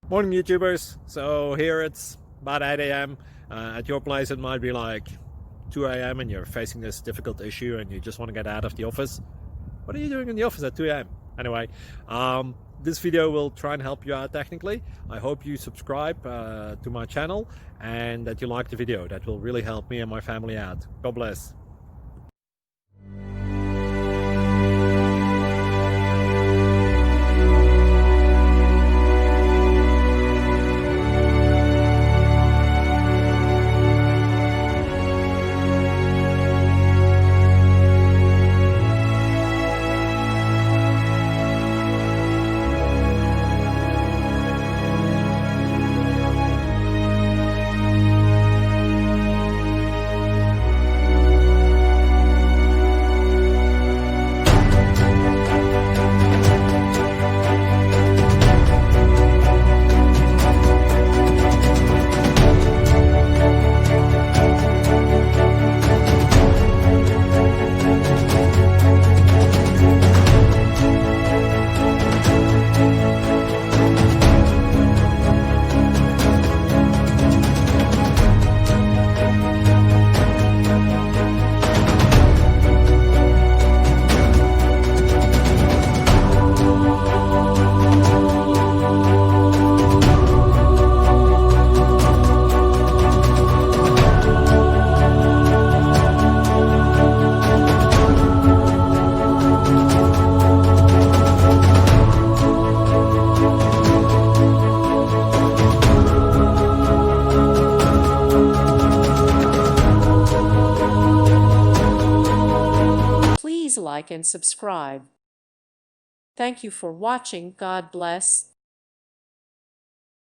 Morning YouTubers. So here it's about 8 a.m. At your place it might be like 2 a.m. and you're facing this difficult issue and you just want to get out of the office. What are you doing in the office at 2 a.m.? Anyway, this video will try and help you out technically. I hope you subscribe to my channel and that you like the video. That will really help me and my family out. God bless. Please like and subscribe. Thank you for watching. God bless.